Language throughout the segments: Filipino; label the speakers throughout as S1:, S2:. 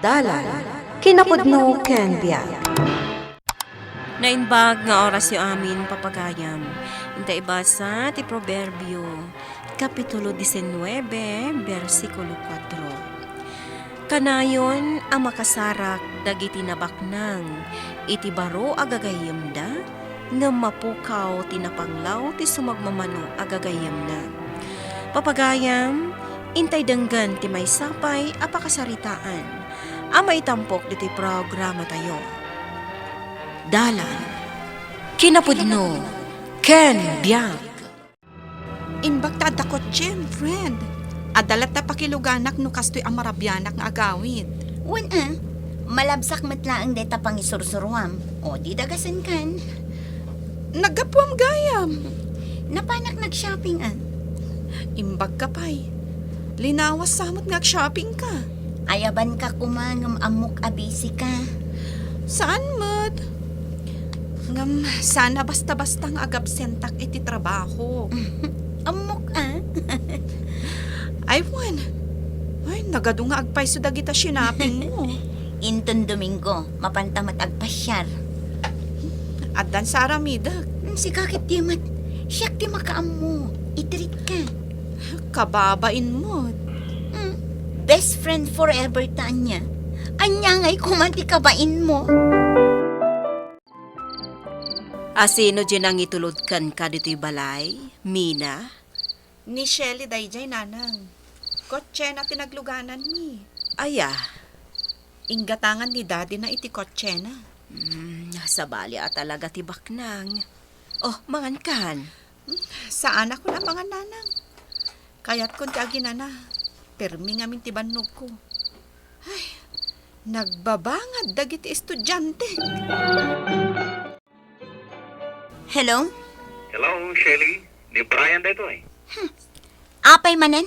S1: Dalan, kinapudno ken biag.
S2: Nainbag nga oras yung amin papagayam. Inta ibasa ti Proverbio, Kapitulo 19, versikulo 4. Kanayon ang makasarak dagiti nabaknang, iti baro agagayam da, nga mapukaw tinapanglaw ti sumagmamano agagayam na. Papagayam, intay denggan ti may sapay apakasaritaan. Amay tampok diti programa tayo. Dalan, kinapudno, ken biag.
S3: Inbag ta adda kotsyen, friend. Adalat ta pakiluganak no kastoy amarabyanak nga agawid.
S4: Wan malabsak matlaang deta pangisursuruam. O di dagasan kan.
S3: Nagapwam gayam.
S4: Napanak nag-shopping
S3: Imbag ka pa'y. Linawas samot nga shopping ka.
S4: Ayaban ka kumangam amok abisi ka.
S3: Saan mo't? Ngam, sana basta-bastang agabsentak iti trabaho.
S4: Amok
S3: Ay, Juan. Ay, nagado nga agpayso dagita sinaping mo.
S4: Inton Domingo, mapantamat agpasyar.
S3: At dan sa aramidag.
S4: Si kakit di mat, siyak di makaamo. Itreat ka.
S3: Kababain mo.
S4: Best friend forever ta anya. Anya nga'y kumanti kabain mo.
S2: Asino dyan ang itulodkan ka dito'y balay? Mina?
S3: Ni Shelly dayjay nanang. Kotse na tinagluganan mi.
S2: Aya,
S3: Inggatangan ni daddy na iti kotse na.
S2: sa bali talaga tibak nang. Oh, mangan kan.
S3: Saan ako na mga nanang? Kaya't kung tiagin na, permi nga min tibanog ko. Ay, nagbabangad dagiti estudyante.
S4: Hello?
S5: Hello, Shelly. Ni Brian dito eh.
S4: Apay manen?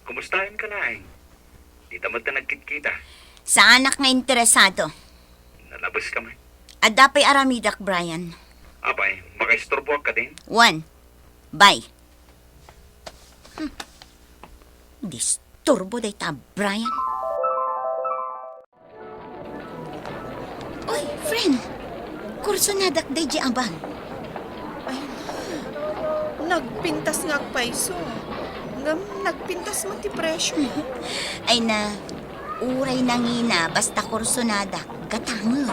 S5: Kumustahin ka na eh? Di tamad na nagkita-kita.
S4: Sa anak nga interesado.
S5: Nalabas ka man.
S4: Adapay aramidak, Brian.
S5: Apay, makaistorbo ka din.
S4: 1. Bye. Disturbo day ta, Brian. Oy, friend. Kurso na dakday di abang.
S3: Nagpintas nga paiso. Nagpintas mo ti presyo.
S4: Ay na, uray nangina basta kurso na dak. Katango.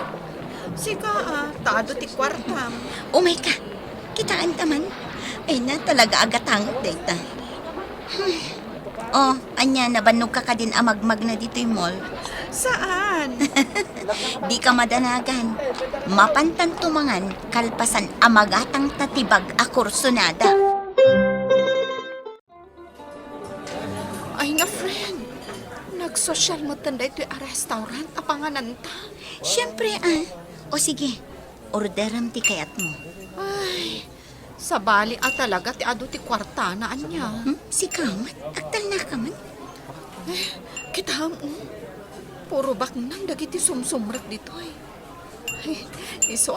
S3: Sika taado ti kwartam.
S4: Umay ka. Kitaan taman. Ay na talaga agatangot day ta. Oh, anya, nabanog ka din amagmag na dito'y mall.
S3: Saan?
S4: Di ka madanagan. Mapantan tumangan, kalpasan amagatang tatibag a kursunada.
S3: Ay nga, friend. Nagsosyal mo tanda ito yung restaurant apanganan ta.
S4: Siyempre, O sige, orderam ti kayat mo.
S3: Ay, sa bali talaga ti ado ti kwarta na anya.
S4: Si kamat, aktal na ka man.
S3: Kita mo. Puro bak nang dagiti sumsumrat dito eh. Ay, iso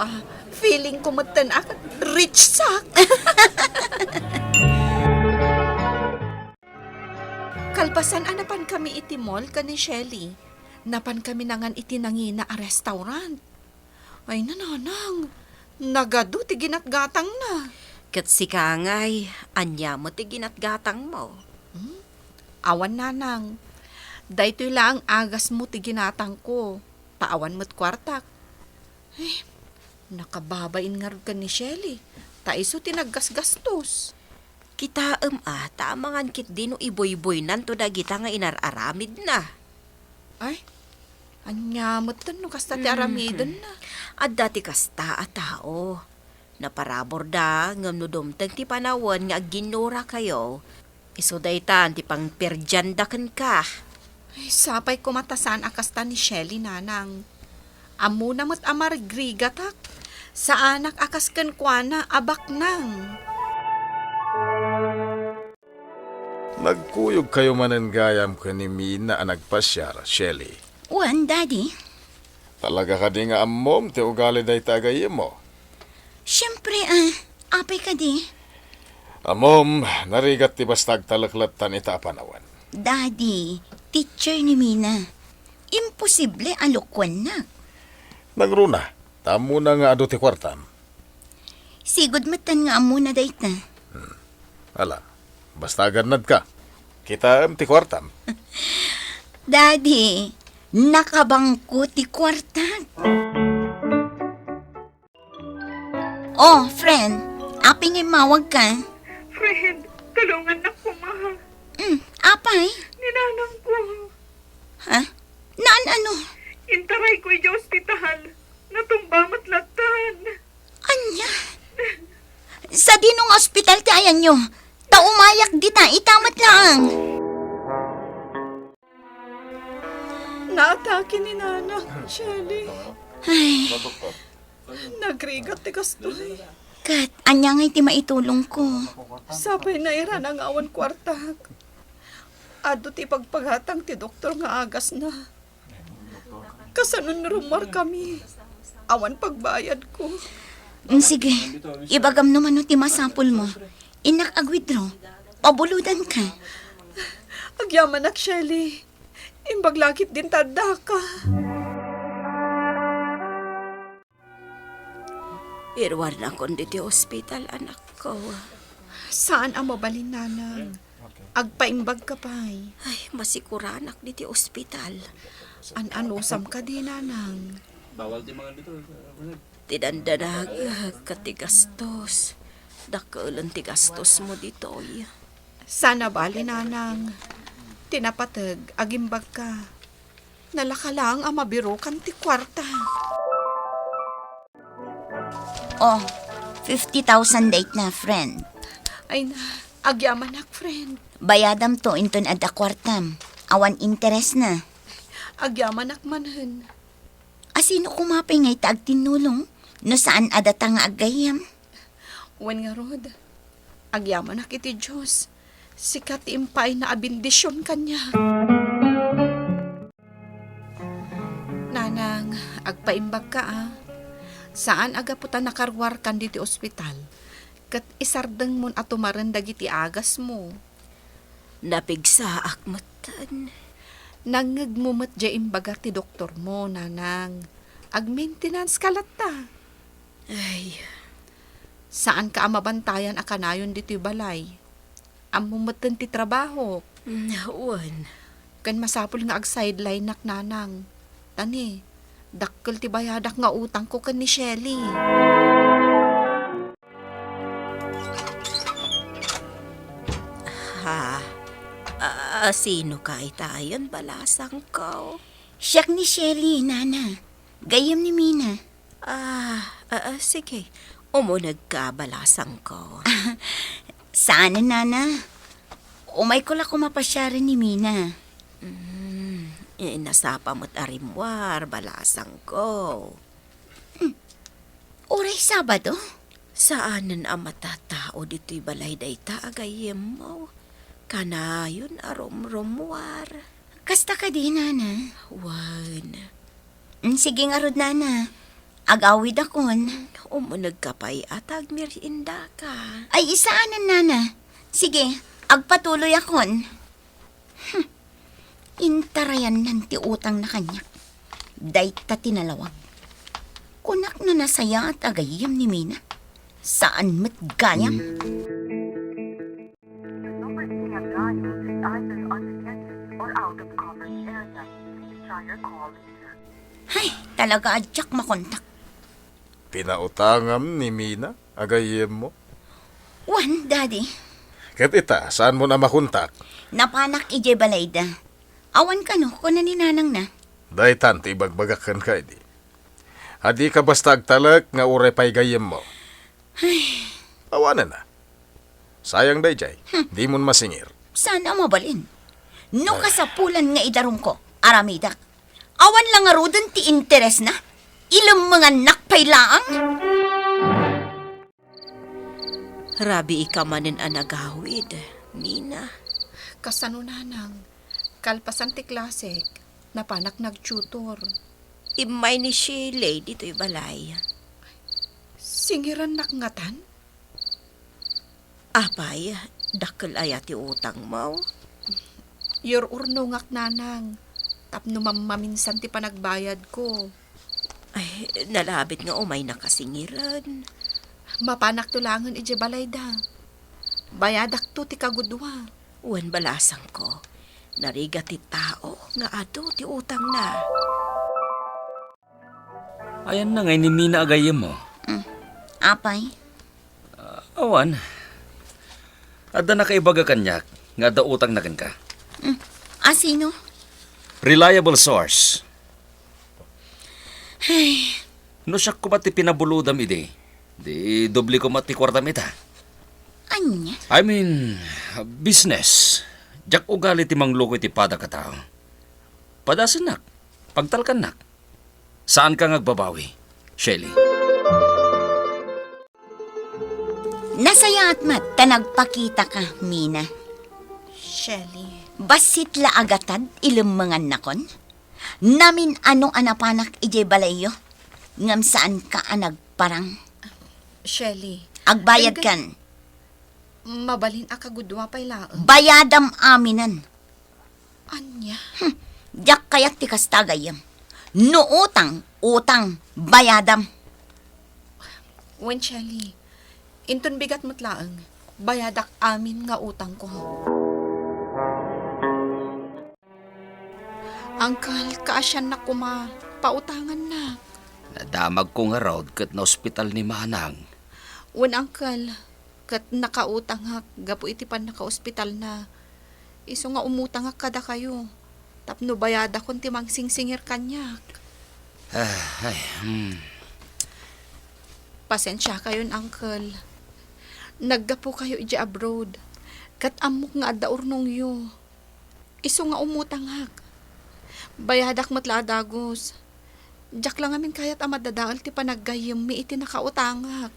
S3: feeling ko matan rich sak. Kalpasan anapan kami iti mall ka ni Shelly. Napan kami nangan iti nangina a restaurant. Ay nananang, nagado ti ginatgatang na.
S2: Kat si Kangay, anya mo ti ginatgatang mo.
S3: Awan nanang. Daytoy lang agas mo ti ginatang ko. Paawan mo't kwartak. Eh, nakababain nga rin ka ni Shelly. Taiso tinaggasgastos.
S2: Kita tamangan kit din o iboy-boy nanto dagita nga inararamid na.
S3: Ay, anyamot no kasta ti aramidon na.
S2: At dati kasta a tao. Naparabor da ngam no dumteng ti panawan nga ginura kayo. Iso daytan ti pang perjandakan ka.
S3: Ay, sapay kumatasan akasta ni Shelly nanang. Amo na mo't amarigrigatak. Sa anak akas kenkwana abak nang.
S6: Nagkuyog kayo manen gayam ka ni Mina ang nagpasyar, Shelly.
S4: Wan, Daddy.
S6: Talaga ka di nga amom, te ugali day tagay mo.
S4: Siyempre, apay ka di.
S6: Amom, narigat ti bastag talaklatan ita panawan.
S4: Daddy, teacher ni Mina. Imposible alukwan na.
S6: Nagruna, tamo na nga ado ti kwartam.
S4: Sigod matan nga amo na dayta.
S6: Ala, basta ganad ka. Kita ti kwartam.
S4: Daddy, nakabangko ti kwarta. Oh, friend, aping mawag ka.
S7: Friend, tulungan na ko, ma.
S4: Apay?
S7: Ninanang ko.
S4: Ha? Naan ano?
S7: Intaray ko iya ospital. Natumba matlatan.
S4: Anya? Sa dinong ospital ti ayan nyo. Taumayak di ta, itamat lang.
S3: Naatake ni Nanang, Shelly.
S4: Ay,
S3: Nagrigat ti kastoy.
S4: Kat, anya ngay ti maitulong ko.
S3: Sapay na ira ng awan kwartak. Ado ti pagpagatang ti doktor nga agas na. Kasanon rumar kami. Awan pagbayad ko.
S4: Sige, ibagam naman no ti masapul mo. Inak agwidro, pabuludan ka.
S3: Agyaman ak, Shelly. Imbaglakit din tada ka.
S2: Irwar na kon diti ospital, anak ko.
S3: Saan ang mabalin, Nanang? Agpaimbag ka pa'y.
S2: Ay, masikuranak diti ospital.
S3: An-anusam ka din, Nanang.
S2: Tinandanag katigastos. Dakalan tigastos mo ditoy.
S3: Sana bali, Nanang. Tinapatag, agimbag ka. Nalaka lang ang mabiro kan ti kwarta.
S4: Oh, 50,000 date na, friend.
S3: Ay na, agyaman ak, friend.
S4: Bayadam to inton adda kwartam. Awan interes na.
S3: Agyaman ak manhen.
S4: Asino kumapay ngay taag tinulong? No saan adata nga agayam?
S3: Wen nga rod. Agyaman ak iti Diyos. Sikat impay na abindisyon kanya. Nanang, agpaimbag ka Saan agaputan nakarwar kan diti ospital? Kat isardeng mon atumaran dagiti agas mo.
S2: Napigsa akmatan.
S3: Nangagmumat ja imbaga ti doktor mo, Nanang. Ag-maintenance kalat ta.
S2: Ay,
S3: Saan ka mabantayan a kanayon diti balay? Amumatan ti trabaho.
S2: nawan.
S3: Kan masapul nga ag-sideline nak, Nanang. Tani, dakkel ti bayadak nga utang ko kan ni Shelly.
S2: Ha? Sino ka itayon balasang ko?
S4: Siyak ni Shelly, nana. Gayam ni Mina.
S2: Sige. Umunag ka balasang ko.
S4: Saan na, nana? Umay ko la kumapasyari ni Mina.
S2: Nasapa mo't arimwar balasang ko.
S4: Oray Sabado?
S2: Saanan ang matatao dito'y balay dayta agayem mo? Kanayon arom-romwar.
S4: Kasta ka di, nana.
S2: Wan.
S4: Sige nga rod, nana. Agawid akon.
S2: Umunag ka pa'y atag merienda ka.
S4: Ay, isaanan, nana. Sige, agpatuloy akon. Intarayan nanti utang na kanya. Dayta tinalawag. Kunak na nasaya at agayam ni Mina. Saan mat gayam?
S8: number you have dialed is either unattended or out of coverage area. Please try your call later.
S4: Ay, talaga adyak makontak.
S6: Pinautangam ni Mina, agayem mo.
S4: Wan, daddy.
S6: Ket ita, saan mo na makuntak?
S4: Napanak ije balayda. Awan ka no, kung naninanang na.
S6: Daytan, tibagbagakan ka, di. Hadi ka basta agtalak nga uray pa'y gayem mo. Awanan na. Sayang dayjay, di mon masingir.
S4: Sana mabalin. No kasapulan nga idarong ko, aramidak. Awan lang nga rodan ti interes na. Ilang mga nakpay laang.
S2: Rabi ikamanin anagawid, Mina.
S3: Kasano, Nanang? Kalpasan ti klasik. Napanak nagtutor.
S2: Imay ni Shiley dito'y balay.
S3: Singiran nakngatan?
S2: Apay, dakkel ayati utang mo.
S3: Your urnungak, Nanang. Tapno maminsan ti panagbayad ko.
S2: Ay, nalabit nga umay nakasingiran.
S3: Mapanak tulangan ije balay da. Bayadak to ti kagudwa.
S2: Uwan balasang ko. Nariga ti tao nga ato ti utang na.
S9: Ayan na ngay ni Mina agayem mo.
S4: Apay,
S9: Awan. Ada na kaibaga kanyak, nga da utang na kan ka.
S4: sino?
S9: Reliable source. No siya ko mati pinabuludam ide. Di doble ko mati kwartam ita.
S4: Anya?
S9: I mean, business. Jak ugali ti mangluko iti pada katao. Padasanak, pagtalkanak. Saan ka ngagbabawi, Shelly?
S4: Nasaya at mat, nagpakita ka, Mina.
S3: Shelly.
S4: Basit la agatad ilumangan nakon? Namin ano anapanak ije balayo? Ngam saan ka anagparang?
S3: Shelly.
S4: Agbayad kan.
S3: Mabalin akagudwa pay laang.
S4: Bayadam aminan.
S3: Anya?
S4: Diyak kayat ti kastagayam. No utang, bayadam.
S3: When Shelly, inton bigat mo't laang, bayadak amin nga utang ko. Uncle, kaasyan na kuma, pautangan na.
S9: Nadamag ko nga raw kat na ospital ni Manang.
S3: When Uncle, kat nakautang hak, gapo iti pan naka-ospital na. Iso nga umutang hak kada kayo. Tapno bayada kon timang singsingir kanyak. Pasensya kayon, Uncle. Naggapo kayo iji abroad. Kat amok nga adda urnong yo. Iso nga umutang hak. Bayadak matla dagos. Diyak lang amin kayat amadadaal ti panaggayam mi iti nakautangak.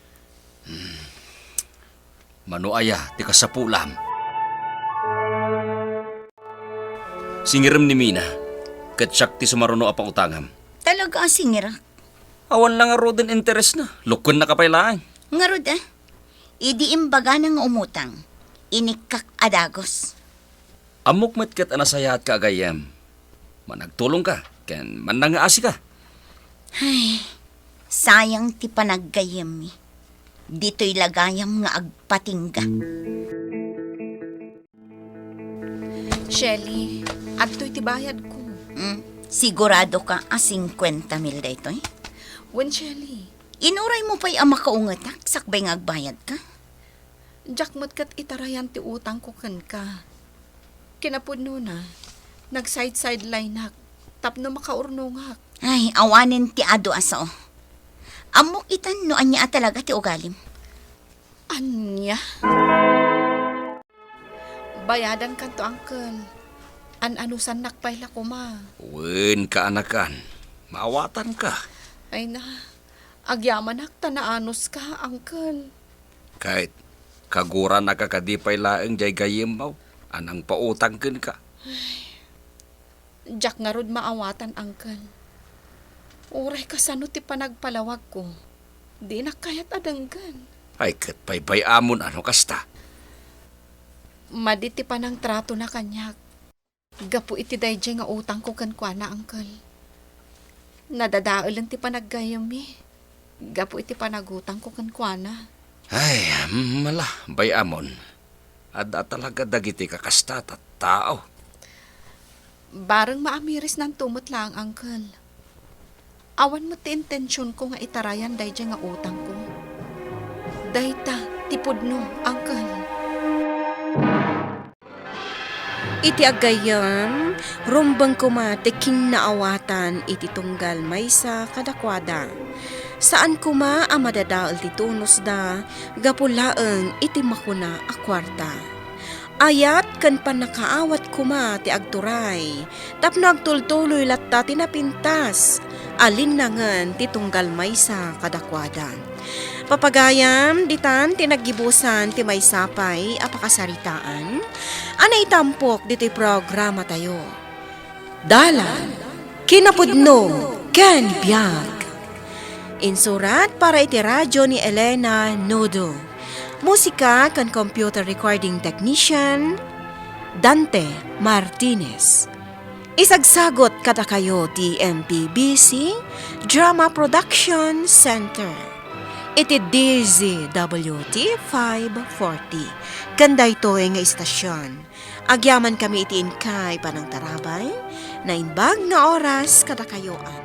S9: Manuaya, ti kasapulam. Singiram ni Mina, kat siyak ti sumaruno apang utangam.
S4: Talaga singira.
S9: Awan lang nga ro din interes na. Lukon na kapaylaan.
S4: Ngarod idi imbaga ng umutang. Inikak adagos.
S9: Amok met kat anasayat ka agayam. Managtulong ka, ken manangaasi ka.
S4: Sayang ti panaggayam mi. Dito'y lagayam nga agpatingga.
S3: Shelly, adto'y tibayad ko.
S4: Sigurado ka 50,000 daytoy?
S3: When Shelly,
S4: Inuray mo pa'y ama kaungatak, sakbay nga agbayad ka?
S3: Jack mo't kat itarayan ti utang ko kan ka. Kinapudno na, nag-side-sideline hak, tapno makaurnong hak.
S4: Ay, awanin ti ado aso. Amok itan no anya talaga ti ugalim.
S3: Anya? Bayadan kan to, Uncle. An-anusan nakpayla ko ma.
S9: Wen ka anakan, maawatan ka.
S3: Ay na, agyaman hak tanaanos ka, Uncle.
S9: Kahit kagura nakakadipay laeng jay gayem mo, anang pautang ken ka.
S3: Jack nga rod maawatan, Uncle. Uray ka sano ti panagpalawag ko. Di na kayat adanggan.
S9: Ay kat pay amon ano kasta.
S3: Maditi pa ng trato na kanyak. Gapu iti dayjay nga utang ko kankwana, Uncle. Nadadaalan ti panaggayam Gapu iti panagutang ko kankwana.
S9: Ay, mala, bay amon. Ada talaga dagiti kakasta at tao.
S3: Barang maamiris ng tumot lang, Uncle. Awan mo ti intensyon ko nga itarayan dayjay nga utang ko. Dayta, tipudno, Uncle.
S2: Iti agayam, rumbang kumate kinaawatan iti tunggal maysa kadakwada. Saan kuma ang madadaal ti tunos da, gapulaeng iti makuna a kwarta. Ayat kan panakaawat kuma ti agturay, tapno agtultuloy latta tinapintas, alinangan ti tunggal maysa kadakwada. Papagayam, ditan, tinagibusan, ti may sapay, apakasaritaan. Anay tampok, dito'y programa tayo. Dalan, kinapudno, ken biag. Insurat para iti radyo ni Elena Nodo. Musika kan computer recording technician, Dante Martinez. Isagsagot kada kayo ti MPBC Drama Production Center. Iti DZWT 540. Kanda ito nga istasyon. Agyaman kami iti inkay panang tarabay na inbag nga oras kada kayoan.